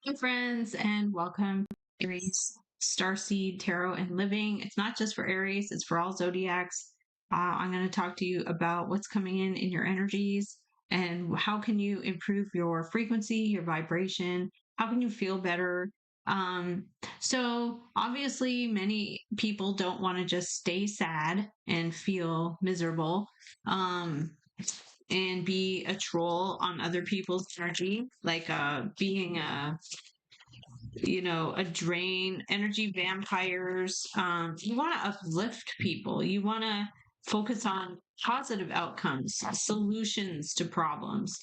Hey friends, and welcome to Aries Starseed Tarot and Living. It's not just for Aries, it's for all zodiacs. I'm going to talk to you about what's coming in your energies and how can you improve your frequency, your vibration, how can you feel better. Um, so obviously many people don't want to just stay sad and feel miserable. And be a troll on other people's energy, like being a drain, energy vampires. You want to uplift people. You want to focus on positive outcomes, solutions to problems.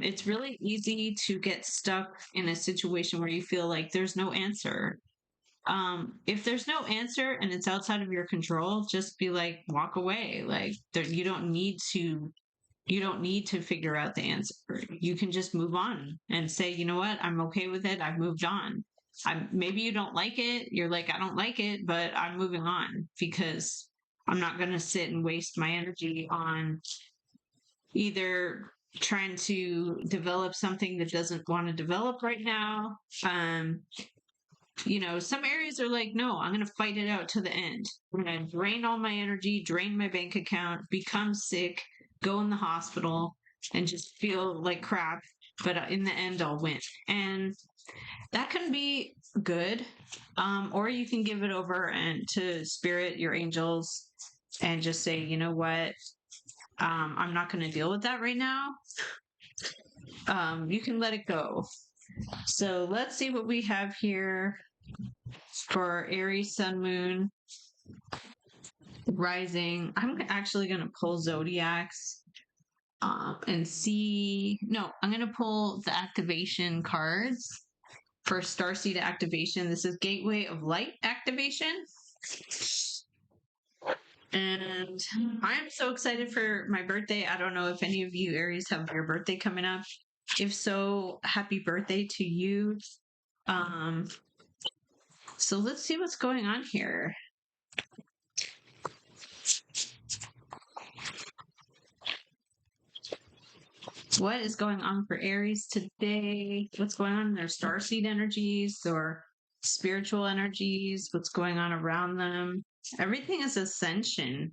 It's really easy to get stuck in a situation where you feel like there's no answer. If there's no answer and it's outside of your control, just be like, walk away. Like there, you don't need to figure out the answer. You can just move on and say, you know what, I'm okay with it. I've moved on. Maybe you don't like it. You're like, I don't like it, but I'm moving on because I'm not going to sit and waste my energy on either trying to develop something that doesn't want to develop right now. Some areas are like, no, I'm going to fight it out to the end. I'm going to drain all my energy, drain my bank account, become sick, go in the hospital, and just feel like crap. But in the end, I'll win. And that can be good. Or you can give it over and to spirit, your angels, and just say, you know what? I'm not going to deal with that right now. You can let it go. So let's see what we have here for Aries, Sun, Moon, Rising. I'm actually going to pull zodiacs and see. No, I'm going to pull the activation cards for Starseed activation. This is Gateway of Light activation. And I'm so excited for my birthday. I don't know if any of you Aries have your birthday coming up. If so, happy birthday to you. So let's see what's going on here. What is going on for Aries today? What's going on in their starseed energies or spiritual energies? What's going on around them? Everything is ascension.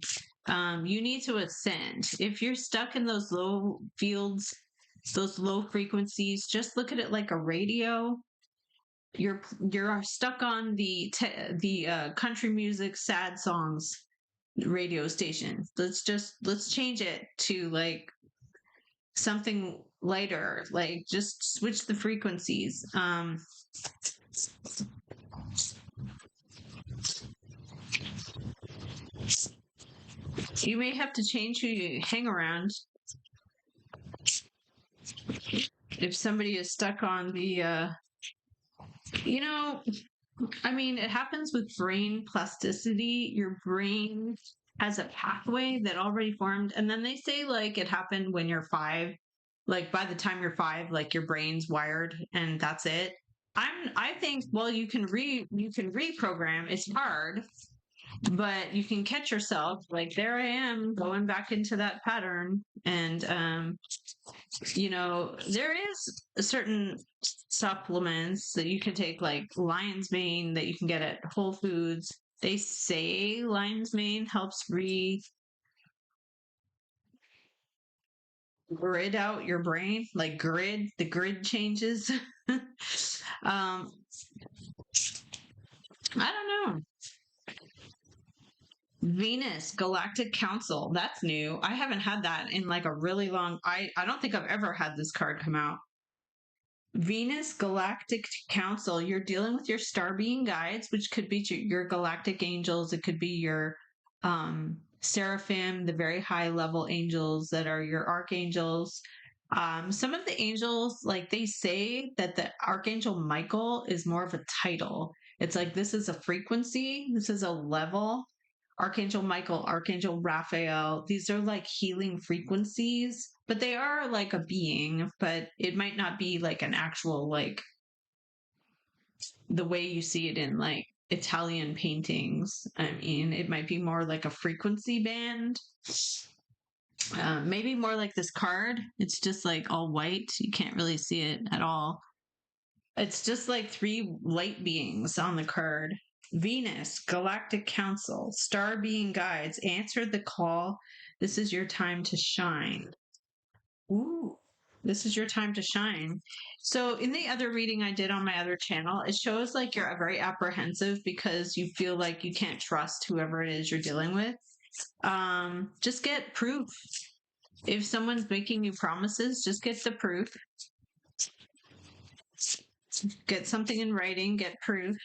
You need to ascend. If you're stuck in those low fields, those low frequencies, just look at it like a radio. You're stuck on the country music sad songs radio station. Let's change it to like something lighter, like just switch the frequencies. You may have to change who you hang around if somebody is stuck on the it happens with brain plasticity. Your brain has a pathway that already formed, and then they say like it happened when you're 5. Like by the time you're 5, like your brain's wired and that's it. I think, well, you can reprogram. It's hard, but you can catch yourself like, there I am going back into that pattern. And there is certain supplements that you can take, like lion's mane, that you can get at Whole Foods. They say lion's mane helps grid out your brain, like the grid changes. I don't know. Venus Galactic Council. That's new. I haven't had that in like a really long. I don't think I've ever had this card come out. Venus Galactic Council. You're dealing with your star being guides, which could be your galactic angels. It could be your seraphim, the very high level angels that are your archangels. Some of the angels, like they say that the Archangel Michael is more of a title. It's like, this is a frequency, this is a level. Archangel Michael, Archangel Raphael, these are like healing frequencies, but they are like a being, but it might not be like an actual, like the way you see it in like Italian paintings. I mean, it might be more like a frequency band. Maybe more like this card. It's just like all white. You can't really see it at all. It's just like three light beings on the card. Venus, Galactic Council, Star Being Guides, answer the call. This is your time to shine. Ooh, this is your time to shine. So, in the other reading I did on my other channel, it shows like you're very apprehensive because you feel like you can't trust whoever it is you're dealing with. Just get proof. If someone's making you promises, just get the proof. Get something in writing, get proof.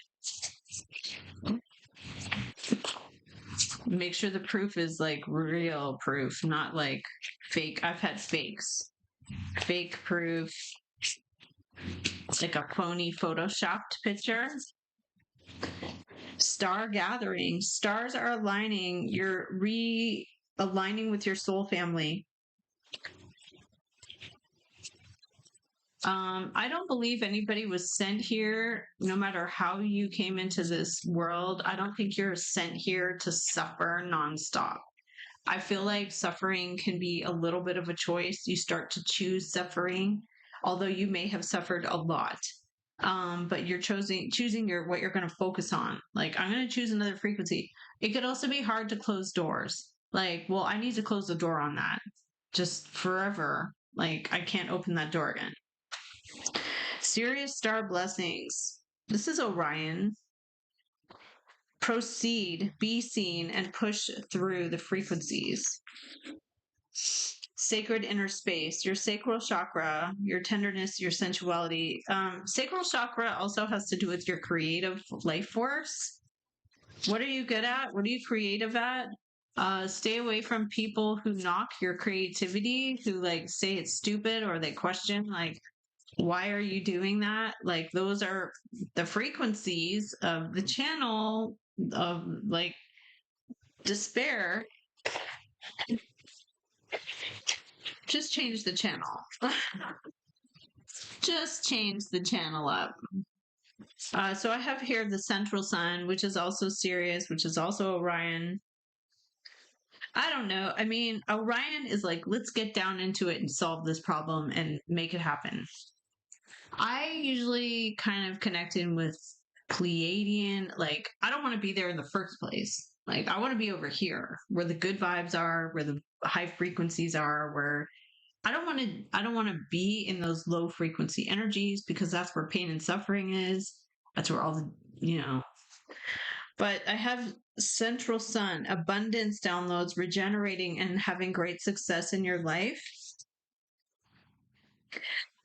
Make sure the proof is like real proof, not like fake. I've had fakes. Fake proof, like a phony photoshopped picture. Star gathering. Stars are aligning. You're realigning with your soul family. I don't believe anybody was sent here, no matter how you came into this world. I don't think you're sent here to suffer nonstop. I feel like suffering can be a little bit of a choice. You start to choose suffering, although you may have suffered a lot. But you're choosing what you're going to focus on. Like, I'm going to choose another frequency. It could also be hard to close doors. Like, well, I need to close the door on that just forever. Like, I can't open that door again. Sirius star blessings. This is Orion. Proceed, be seen, and push through the frequencies. Sacred inner space, your sacral chakra, your tenderness, your sensuality. Sacral chakra also has to do with your creative life force. What are you good at? What are you creative at? Stay away from people who knock your creativity, who like say it's stupid or they question like, why are you doing that? Like, those are the frequencies of the channel of like despair. Just change the channel. Just change the channel up. So I have here the central sun, which is also Sirius, which is also Orion. I don't know. I mean, Orion is like, let's get down into it and solve this problem and make it happen. I usually kind of connect in with Pleiadian. Like, I don't want to be there in the first place. Like, I want to be over here where the good vibes are, where the high frequencies are, where I don't want to be in those low frequency energies because that's where pain and suffering is. That's where all the, but I have central sun, abundance downloads, regenerating and having great success in your life.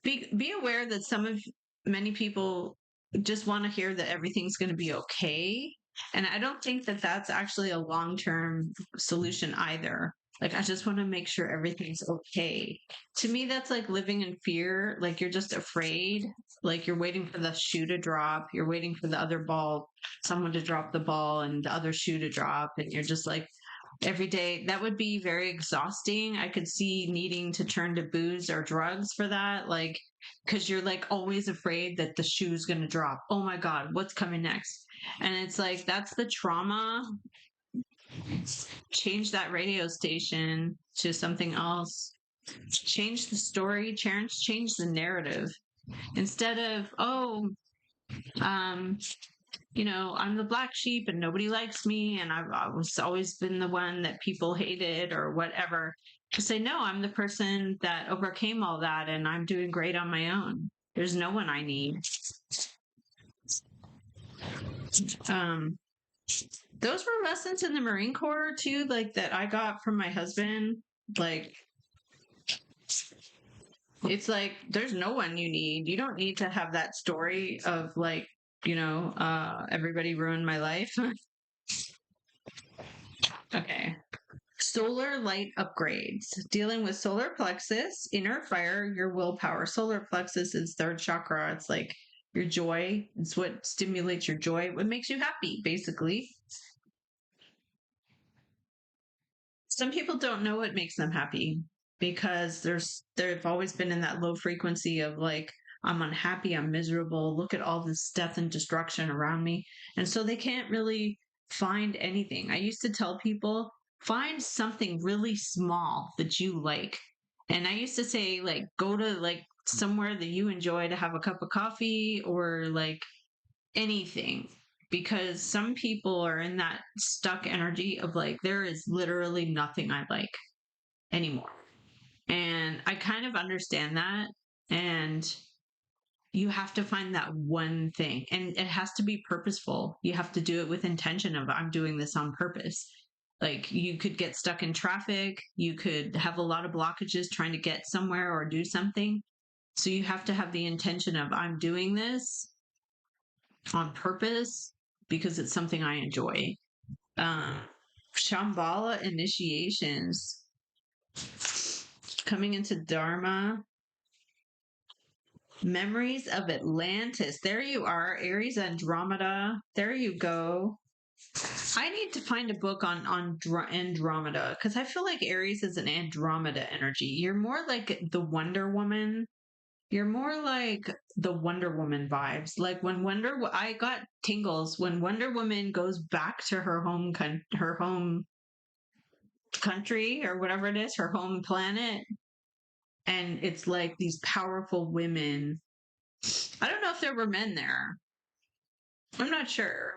Be aware that many people just want to hear that everything's going to be okay. And I don't think that that's actually a long-term solution either. Like, I just want to make sure everything's okay. To me, that's like living in fear. Like, you're just afraid. Like, you're waiting for the shoe to drop. You're waiting for the other ball, someone to drop the ball and the other shoe to drop. And you're just like, every day. That would be very exhausting. I could see needing to turn to booze or drugs for that. Like, because you're like always afraid that the shoe's going to drop. Oh my God, what's coming next? And it's like, that's the trauma. Change that radio station to something else. Change the story, change the narrative. Instead of, I'm the black sheep and nobody likes me and I've was always been the one that people hated or whatever. To say, no, I'm the person that overcame all that and I'm doing great on my own. There's no one I need. Those were lessons in the Marine Corps too, like that I got from my husband. Like, it's like, there's no one you need. You don't need to have that story of like, everybody ruined my life. Okay. Solar light upgrades. Dealing with solar plexus, inner fire, your willpower. Solar plexus is third chakra. It's like your joy. It's what stimulates your joy. What makes you happy, basically. Some people don't know what makes them happy because they've always been in that low frequency of like, I'm unhappy, I'm miserable, look at all this death and destruction around me. And so they can't really find anything. I used to tell people, find something really small that you like. And I used to say, like, go to like somewhere that you enjoy to have a cup of coffee or like anything, because some people are in that stuck energy of like, there is literally nothing I like anymore. And I kind of understand that. And you have to find that one thing, and it has to be purposeful. You have to do it with intention of, I'm doing this on purpose. Like, you could get stuck in traffic, you could have a lot of blockages trying to get somewhere or do something. So you have to have the intention of, I'm doing this on purpose because it's something I enjoy. Um, Shambhala initiations coming into Dharma. Memories of Atlantis. There you are, Aries Andromeda. There you go. I need to find a book on Andromeda, because I feel like Aries is an Andromeda energy. You're more like the Wonder Woman. You're more like the Wonder Woman vibes. Like when I got tingles when Wonder Woman goes back to her home country or whatever it is, her home planet, and it's like these powerful women. I don't know if there were men there. I'm not sure.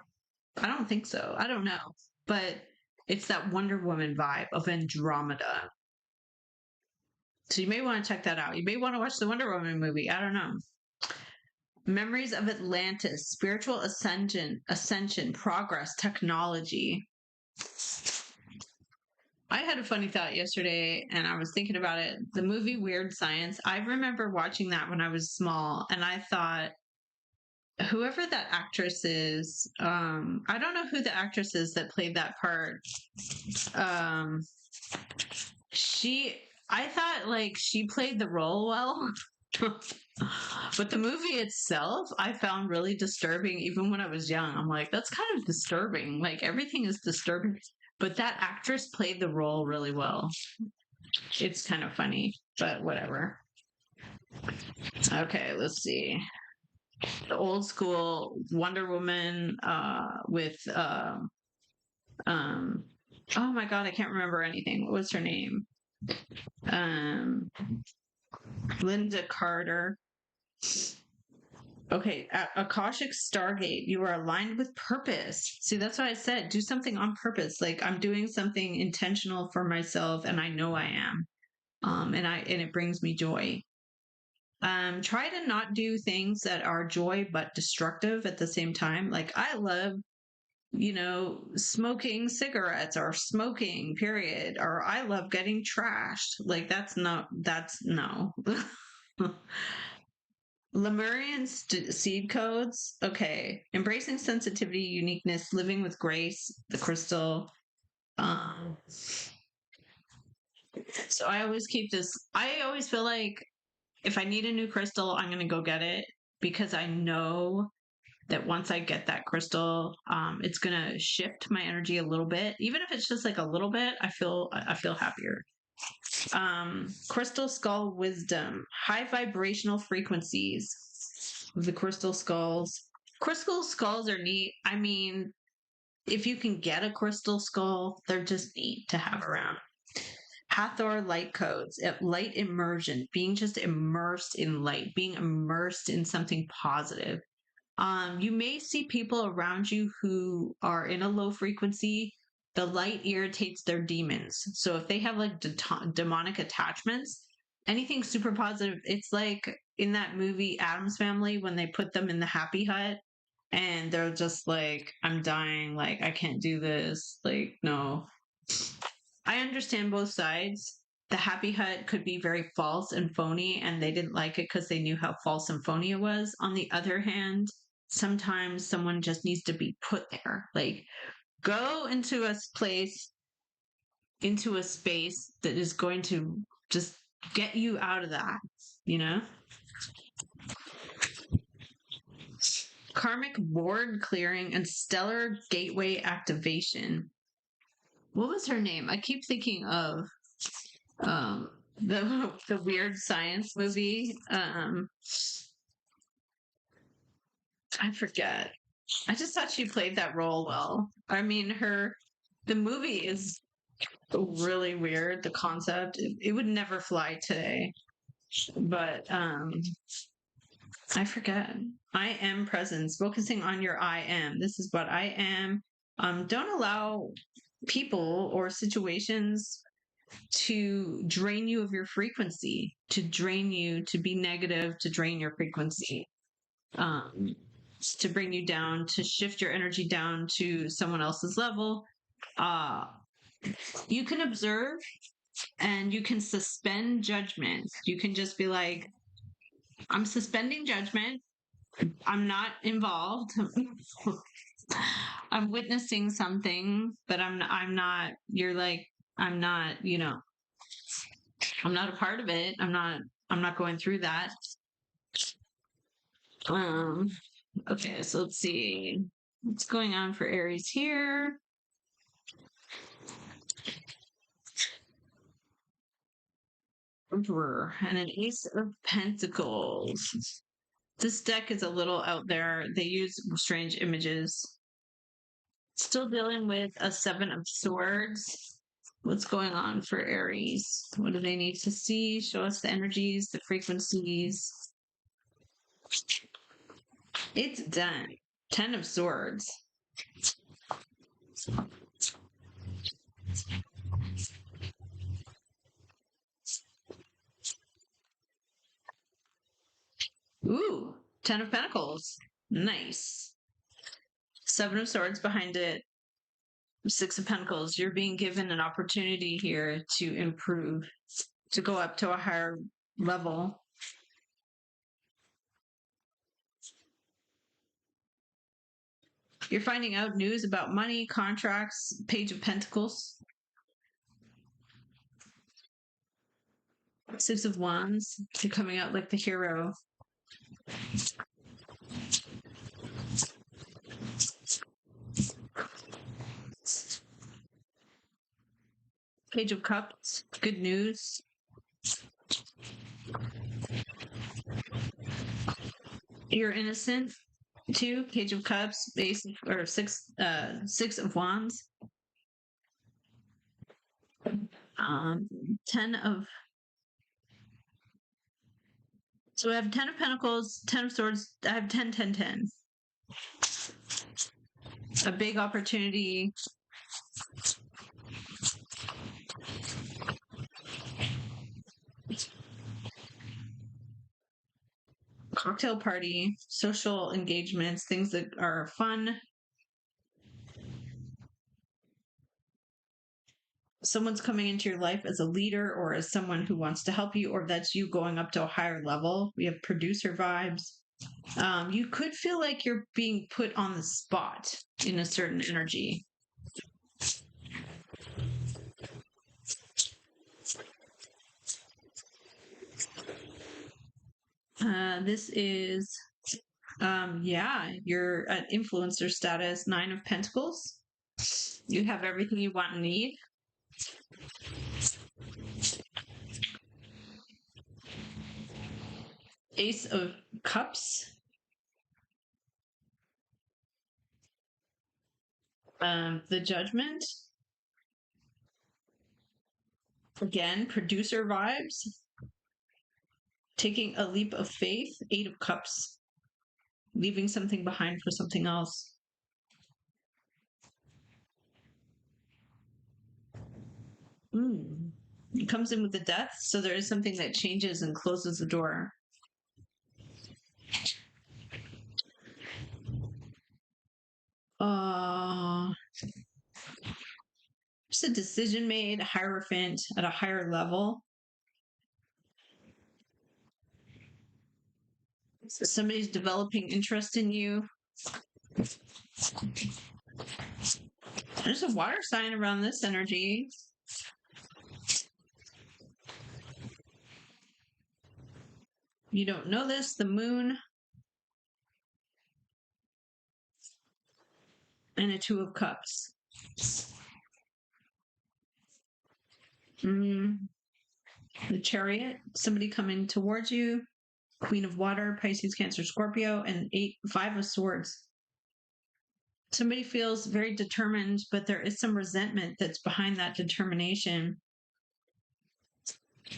I don't think so. I don't know. But it's that Wonder Woman vibe of Andromeda. So you may want to check that out. You may want to watch the Wonder Woman movie. I don't know. Memories of Atlantis, spiritual ascension, progress, technology. I had a funny thought yesterday and I was thinking about it. The movie Weird Science, I remember watching that when I was small, and I thought, whoever that actress is, I don't know who the actress is that played that part. Um, I thought like she played the role well. But the movie itself, I found really disturbing even when I was young. I'm like, that's kind of disturbing. Like, everything is disturbing. But that actress played the role really well. It's kind of funny, but whatever. Okay, let's see. The old school Wonder Woman with oh my god, I can't remember anything. What was her name? Linda Carter. Okay, Akashic Stargate. You are aligned with purpose. See, that's why I said do something on purpose. Like, I'm doing something intentional for myself, and I know I am. And it brings me joy. Try to not do things that are joy but destructive at the same time. Like, I love, smoking cigarettes or smoking, period. Or I love getting trashed. Like, that's no. Lemurian seed codes. Okay. Embracing sensitivity, uniqueness, living with grace, the crystal. So I always keep this. I always feel like if I need a new crystal, I'm going to go get it, because I know that once I get that crystal, it's going to shift my energy a little bit. Even if it's just like a little bit, I feel happier. Crystal skull wisdom, high vibrational frequencies of the crystal skulls. Crystal skulls are neat. I mean, if you can get a crystal skull, they're just neat to have around. Hathor light codes, light immersion, being just immersed in light, being immersed in something positive. You may see people around you who are in a low frequency. The light irritates their demons. So if they have like demonic attachments, anything super positive, it's like in that movie Addams Family when they put them in the happy hut and they're just like, I'm dying, like I can't do this. Like, no. I understand both sides. The happy hut could be very false and phony, and they didn't like it because they knew how false and phony it was. On the other hand, sometimes someone just needs to be put there. Like, go into a place, into a space that is going to just get you out of that, you know? Karmic board clearing and stellar gateway activation. What was her name? I keep thinking of the Weird Science movie. I forget. I just thought she played that role well. I mean, the movie is really weird. The concept, it would never fly today. But I forget. I am presence, focusing on your I am. This is what I am. Don't allow people or situations to drain you of your frequency, to drain you, to be negative, to drain your frequency, um, to bring you down, to shift your energy down to someone else's level. You can observe and you can suspend judgment. You can just be like, I'm suspending judgment. I'm not involved. I'm witnessing something, but I'm not, you're like, I'm not, I'm not a part of it. I'm not going through that. Um, okay, so let's see what's going on for Aries here. Emperor and an Ace of Pentacles. This deck is a little out there. They use strange images. Still dealing with a Seven of Swords. What's going on for Aries? What do they need to see? Show us the energies, the frequencies. It's done. Ten of Swords. Ooh, Ten of Pentacles. Nice. Seven of Swords behind it. Six of Pentacles. You're being given an opportunity here to improve, to go up to a higher level. You're finding out news about money, contracts, Page of Pentacles. Six of Wands. You're coming out like the hero. Page of Cups. Good news. You're innocent too. Page of Cups. Six of Wands. 10 of So I have 10 of Pentacles, 10 of Swords. I have 10, 10, 10. A big opportunity. Cocktail party, social engagements, things that are fun. Someone's coming into your life as a leader or as someone who wants to help you, or that's you going up to a higher level. We have producer vibes. You could feel like you're being put on the spot in a certain energy. This is, you're at influencer status, Nine of Pentacles. You have everything you want and need. Ace of Cups. The Judgment. Again, producer vibes. Taking a leap of faith. Eight of Cups. Leaving something behind for something else. It comes in with the death, so there is something that changes and closes the door. Just a decision made, Hierophant at a higher level. So somebody's developing interest in you. There's a water sign around this energy. You don't know this, the moon. And a Two of Cups. The Chariot, somebody coming towards you. Queen of Water, Pisces, Cancer, Scorpio, and Five of Swords. Somebody feels very determined, but there is some resentment that's behind that determination.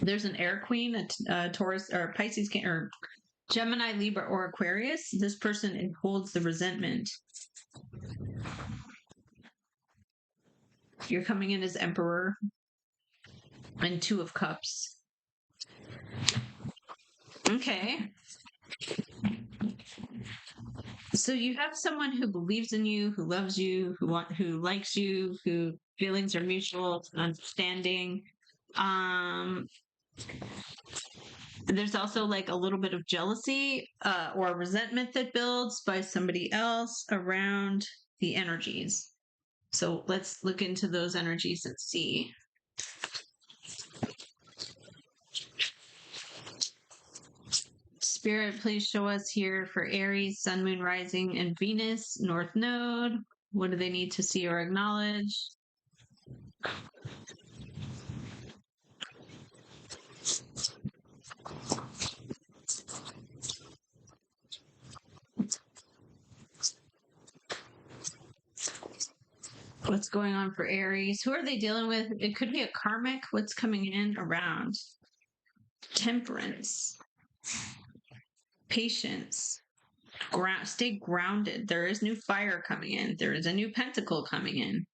There's an air queen, a Taurus or Pisces or Gemini, Libra, or Aquarius. This person holds the resentment. You're coming in as Emperor and Two of Cups. Okay. So you have someone who believes in you, who loves you, who likes you, who feelings are mutual, understanding. There's also like a little bit of jealousy or resentment that builds by somebody else around the energies. So let's look into those energies and see. Spirit, please show us here for Aries, Sun, Moon, Rising, and Venus, North Node. What do they need to see or acknowledge? What's going on for Aries? Who are they dealing with? It could be a karmic. What's coming in around? Temperance. Patience. Stay grounded. There is new fire coming in. There is a new pentacle coming in.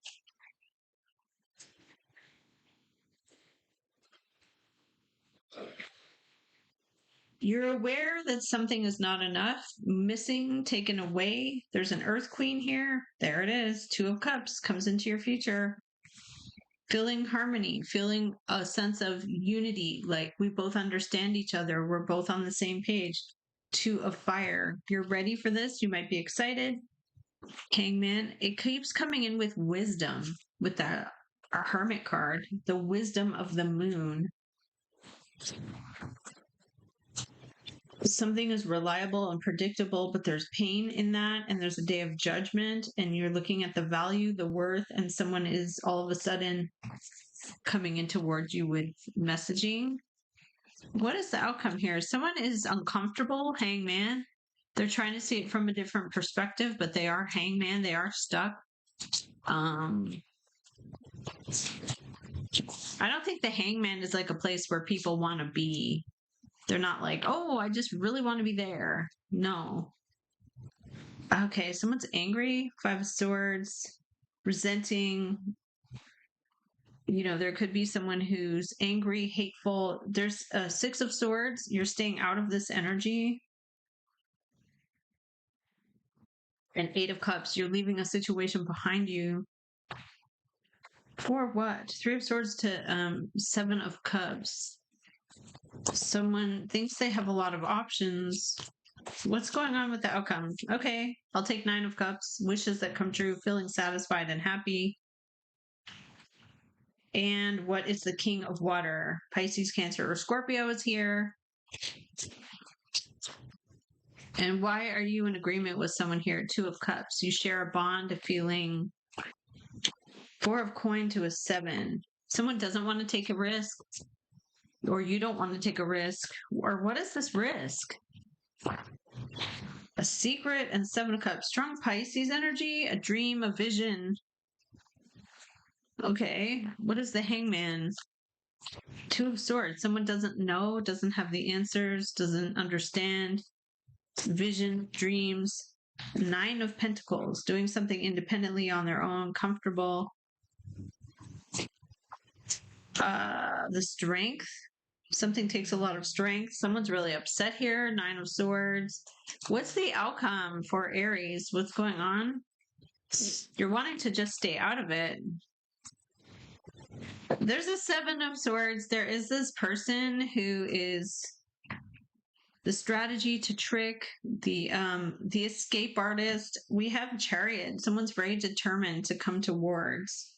You're aware that something is not enough, missing, taken away. There's an Earth Queen here. There it is. Two of Cups comes into your future. Feeling harmony, feeling a sense of unity, like we both understand each other. We're both on the same page. Two of Fire. You're ready for this. You might be excited. Hangman. It keeps coming in with wisdom, with that our Hermit card, the wisdom of the moon. Something is reliable and predictable, but there's pain in that, and there's a day of judgment, and you're looking at the value, the worth, and someone is all of a sudden coming in towards you with messaging. What is the outcome here? Someone is uncomfortable, Hangman. They're trying to see it from a different perspective, but they are Hangman. They are stuck. I don't think the Hangman is like a place where people want to be. They're not like, oh, I just really want to be there. No. Okay, someone's angry. Five of Swords, resenting. There could be someone who's angry, hateful. There's a Six of Swords. You're staying out of this energy. And Eight of Cups. You're leaving a situation behind you. For what? Three of Swords to Seven of Cups. Someone thinks they have a lot of options. What's going on with the outcome? Okay, I'll take Nine of Cups. Wishes that come true, feeling satisfied and happy. And what is the King of Water? Pisces, Cancer, or Scorpio is here. And why are you in agreement with someone here? Two of Cups. You share a bond, a feeling. Four of Coin to a Seven. Someone doesn't want to take a risk, or you don't want to take a risk. Or what is this risk? A secret and Seven of Cups. Strong Pisces energy, a dream, a vision. Okay, what is the Hangman? Two of Swords. Someone doesn't know, doesn't have the answers, doesn't understand. Vision, dreams. Nine of Pentacles. Doing something independently on their own, comfortable. The Strength. Something takes a lot of strength. Someone's really upset here. Nine of Swords. What's the outcome for Aries? What's going on? You're wanting to just stay out of it. There's a Seven of Swords. There is this person who is the strategy to trick, the escape artist. We have Chariot. Someone's very determined to come towards.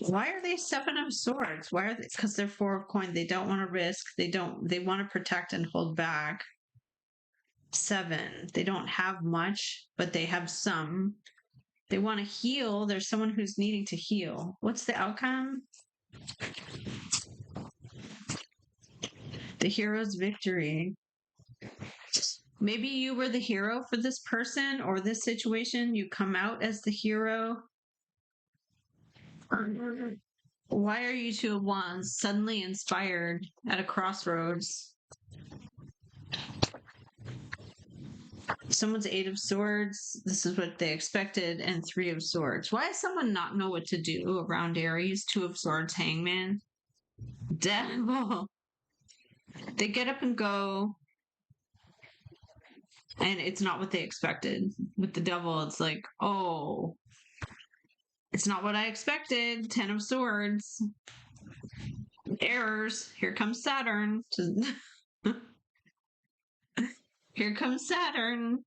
Why are they Seven of Swords? Why are they? Because they're Four of Coin. They don't want to risk. They want to protect and hold back. Seven. They don't have much, but they have some. They want to heal. There's someone who's needing to heal. What's the outcome? The hero's victory. Maybe you were the hero for this person or this situation. You come out as the hero. Why are you Two of Wands suddenly inspired at a crossroads? Someone's Eight of Swords. This is what they expected. And Three of Swords. Why does someone not know what to do around Aries? Two of Swords, Hangman. Devil. They get up and go, and it's not what they expected. With the Devil, it's like, oh, it's not what I expected. Ten of Swords. Errors. Here comes Saturn. Here comes Saturn.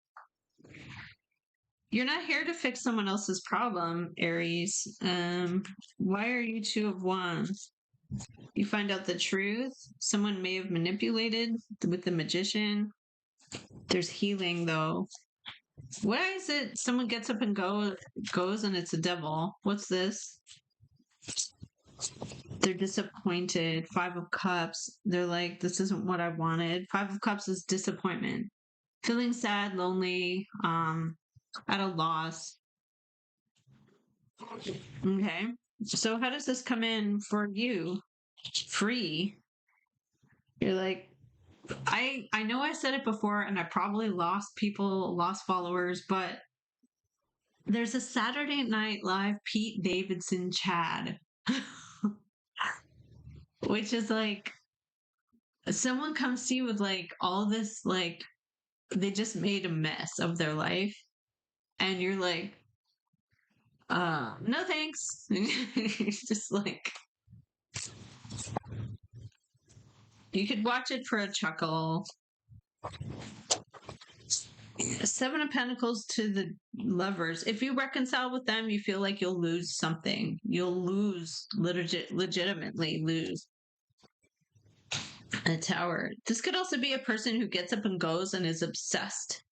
You're not here to fix someone else's problem, Aries. Why are you Two of Wands? You find out the truth. Someone may have manipulated with the Magician. There's healing, though. Why is it someone gets up and goes and it's a devil? What's this? They're disappointed. Five of Cups. They're like, this isn't what I wanted. Five of Cups is disappointment. Feeling sad, lonely, at a loss. Okay. So how does this come in for you? Free. You're like, I know I said it before and I probably lost people, lost followers, but there's a Saturday Night Live Pete Davidson Chad, which is like someone comes to you with like all this, like they just made a mess of their life. And you're like, no thanks. It's just like, you could watch it for a chuckle. Seven of Pentacles to the Lovers. If you reconcile with them, you feel like you'll lose something. You'll lose, legitimately lose. A Tower. This could also be a person who gets up and goes and is obsessed.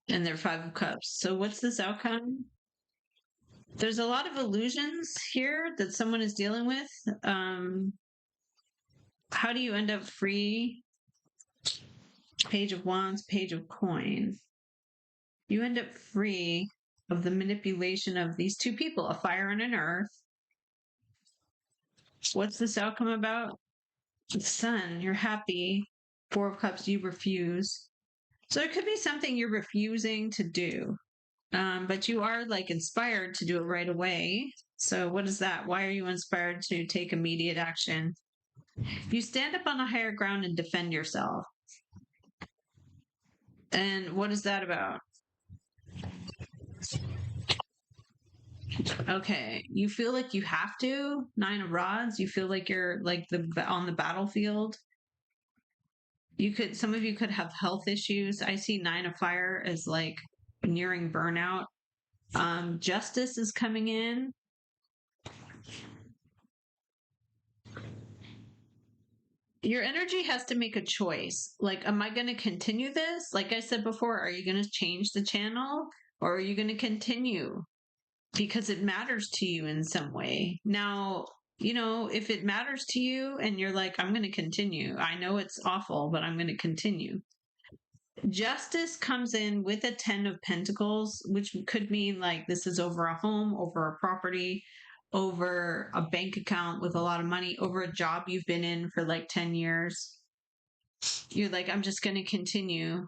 And they're Five of Cups. So what's this outcome? There's a lot of illusions here that someone is dealing with. How do you end up free? Page of Wands, Page of Coins. You end up free of the manipulation of these two people, a fire and an earth. What's this outcome about? The Sun, you're happy. Four of Cups, you refuse. So it could be something you're refusing to do. But you are like inspired to do it right away. So what is that? Why are you inspired to take immediate action? You stand up on a higher ground and defend yourself. And what is that about? Okay, you feel like you have to. Nine of Rods. You feel like you're like on the battlefield. Some of you could have health issues. I see Nine of Fire as like nearing burnout. Justice is coming in. Your energy has to make a choice. Like, am I going to continue this? Like I said before, are you going to change the channel or are you going to continue? Because it matters to you in some way. Now, if it matters to you and you're like, I'm going to continue, I know it's awful, but I'm going to continue. Justice comes in with a 10 of Pentacles, which could mean like this is over a home, over a property, over a bank account with a lot of money, over a job you've been in for like 10 years. You're like, I'm just going to continue.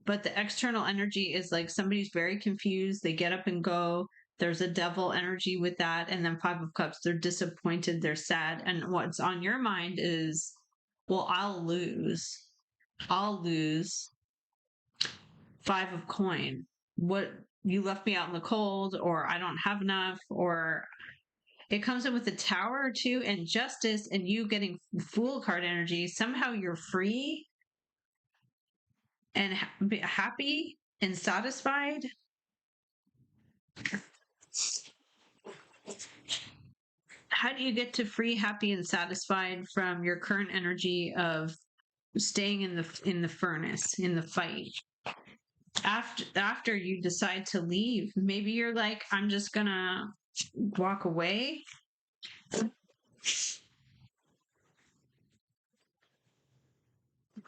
But the external energy is like somebody's very confused. They get up and go. There's a devil energy with that. And then Five of Cups, they're disappointed. They're sad. And what's on your mind is, well, I'll lose. Five of Coin. What, you left me out in the cold, or I don't have enough, or it comes in with the Tower too, and Justice, and you getting Fool card energy. Somehow you're free and happy and satisfied. How do you get to free, happy, and satisfied from your current energy of staying in the furnace, in the fight? After you decide to leave, maybe you're like, I'm just gonna walk away.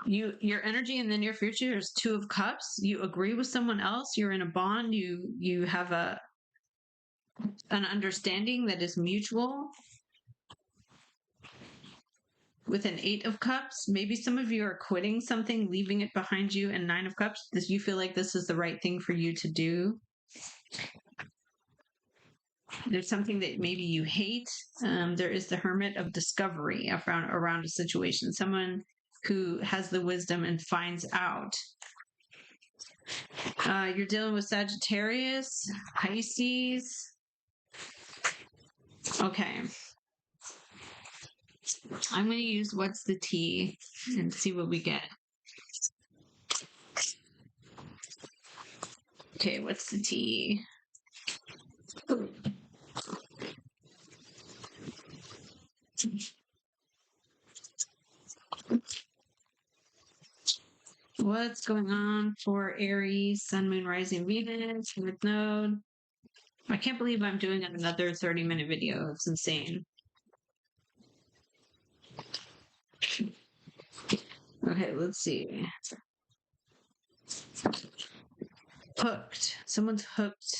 Your energy in the near future is Two of Cups. You agree with someone else. You're in a bond. You have an understanding that is mutual with an 8 of cups. Maybe some of you are quitting something, leaving it behind you, and 9 of cups. This, you feel like this is the right thing for you to do. There's something that maybe you hate. There is the hermit of discovery around a situation. Someone who has the wisdom and finds out. You're dealing with Sagittarius, Pisces. Okay. I'm going to use what's the tea and see what we get. Okay, what's the tea? What's going on for Aries, Sun, Moon, Rising, Venus, North Node? I can't believe I'm doing another 30-minute video. It's insane. Okay, let's see. Hooked. Someone's hooked.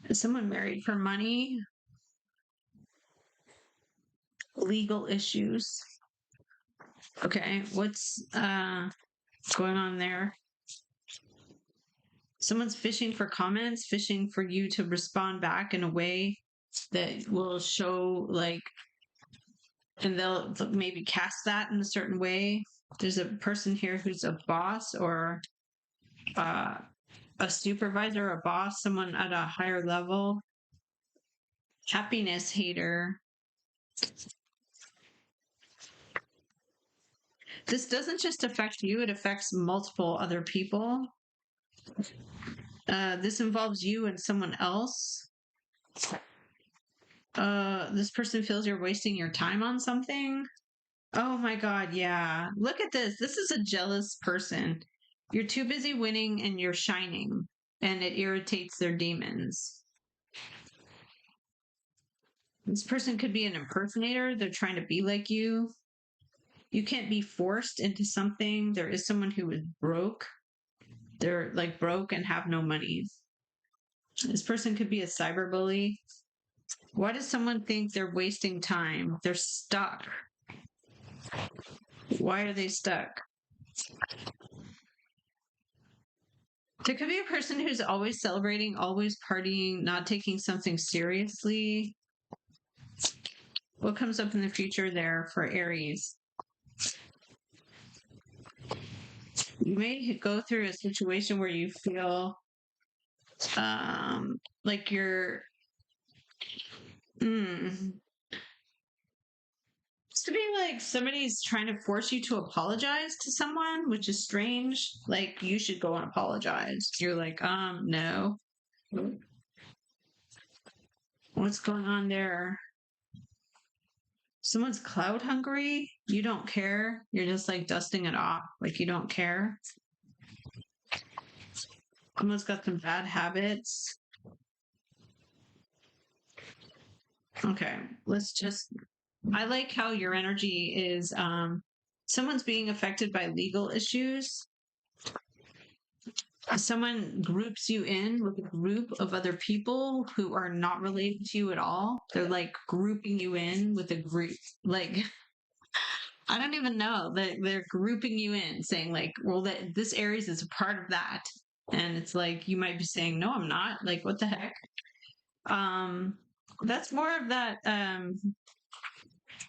Is someone married for money? Legal issues. Okay, what's going on there? Someone's fishing for comments, fishing for you to respond back in a way that will show, like, and they'll maybe cast that in a certain way. There's a person here who's a boss or a supervisor, a boss, someone at a higher level. Happiness hater. This doesn't just affect you, it affects multiple other people. This involves you and someone else. This person feels you're wasting your time on something. Oh my God, yeah. Look at this. This is a jealous person. You're too busy winning and you're shining, and it irritates their demons. This person could be an impersonator. They're trying to be like you. You can't be forced into something. There is someone who is broke. They're like broke and have no money. This person could be a cyberbully. Why does someone think they're wasting time? They're stuck. Why are they stuck? There could be a person who's always celebrating, always partying, not taking something seriously. What comes up in the future there for Aries? You may go through a situation where you feel like you're it's to be like somebody's trying to force you to apologize to someone, which is strange. Like, you should go and apologize. You're like, no. What's going on there? Someone's cloud hungry. You don't care. You're just like dusting it off. Like, you don't care. Someone's got some bad habits. Okay, I like how your energy is, someone's being affected by legal issues. Someone groups you in with a group of other people who are not related to you at all. They're like grouping you in with a group. Like, I don't even know. They're grouping you in, saying like, well, this Aries is a part of that. And it's like, you might be saying, no, I'm not. Like, what the heck? That's more of that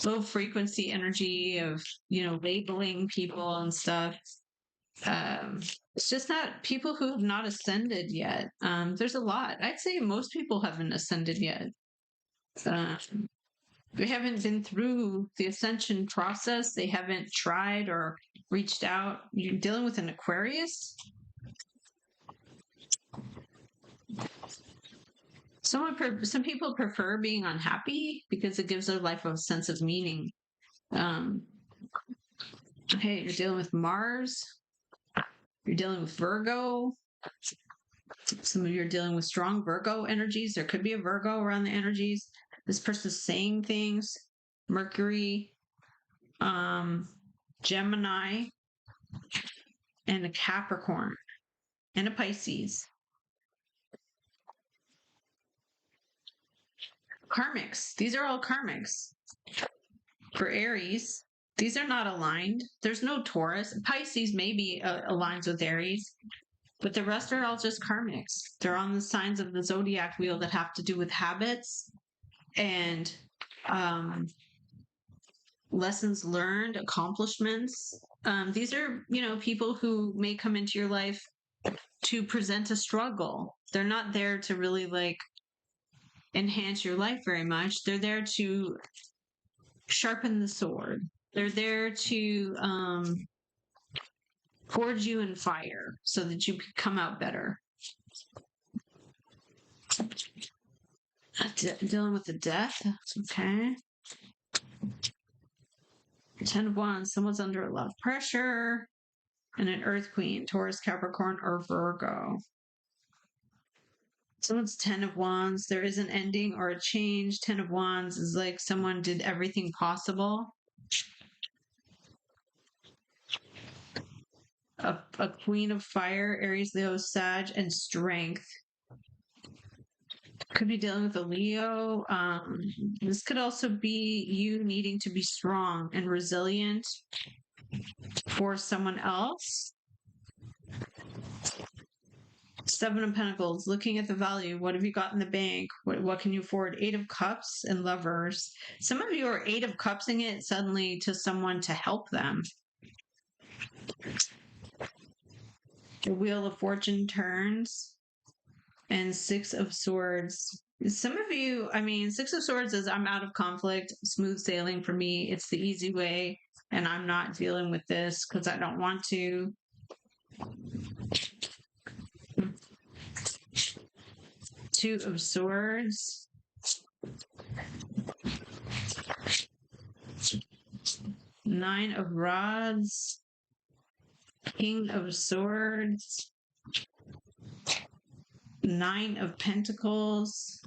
low frequency energy of, labeling people and stuff. It's just not people who have not ascended yet. There's a lot. I'd say most people haven't ascended yet. They haven't been through the ascension process. They haven't tried or reached out. You're dealing with an Aquarius. Some people prefer being unhappy because it gives their life a sense of meaning. Okay, you're dealing with Mars. You're dealing with Virgo. Some of you are dealing with strong Virgo energies. There could be a Virgo around the energies. This person's saying things. Mercury, Gemini, and a Capricorn, and a Pisces. Karmics. These are all karmics. For Aries, these are not aligned. There's no Taurus. Pisces maybe aligns with Aries, but the rest are all just karmics. They're on the signs of the zodiac wheel that have to do with habits and lessons learned, accomplishments. These are, people who may come into your life to present a struggle. They're not there to really like enhance your life very much. They're there to sharpen the sword. They're there to forge you in fire so that you come out better. Dealing with the death. Okay. 10 of Wands. Someone's under a lot of pressure. And an Earth Queen. Taurus, Capricorn, or Virgo. Someone's 10 of Wands. There is an ending or a change. 10 of Wands is like someone did everything possible. A Queen of Fire, Aries, Leo, Sag, and Strength. Could be dealing with a Leo. This could also be you needing to be strong and resilient for someone else. 7 of Pentacles, looking at the value. What have you got in the bank? What can you afford? 8 of Cups and Lovers. Some of you are 8 of Cupsing it suddenly to someone to help them. The Wheel of Fortune turns. And 6 of Swords. Some of you, 6 of Swords is I'm out of conflict, smooth sailing for me. It's the easy way, and I'm not dealing with this because I don't want to. Two of Swords. Nine of Rods. King of Swords. 9 of Pentacles.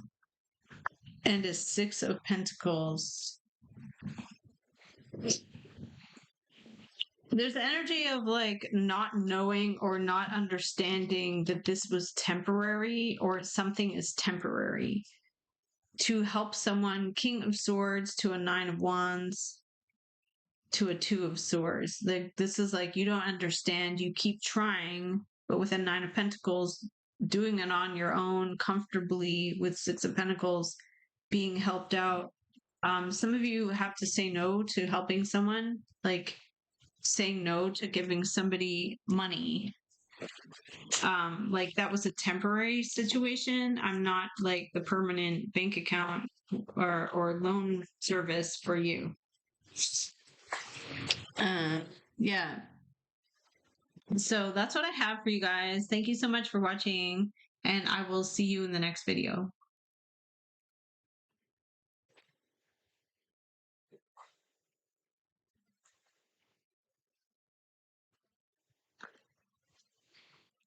And a 6 of Pentacles. There's the energy of like not knowing or not understanding that this was temporary or something is temporary. To help someone, King of Swords to a 9 of Wands to a 2 of Swords. Like this is like you don't understand, you keep trying, but with a 9 of Pentacles, doing it on your own comfortably with 6 of Pentacles, being helped out. Some of you have to say no to helping someone, like saying no to giving somebody money. Like that was a temporary situation. I'm not like the permanent bank account or loan service for you. Yeah. So that's what I have for you guys. Thank you so much for watching, and I will see you in the next video.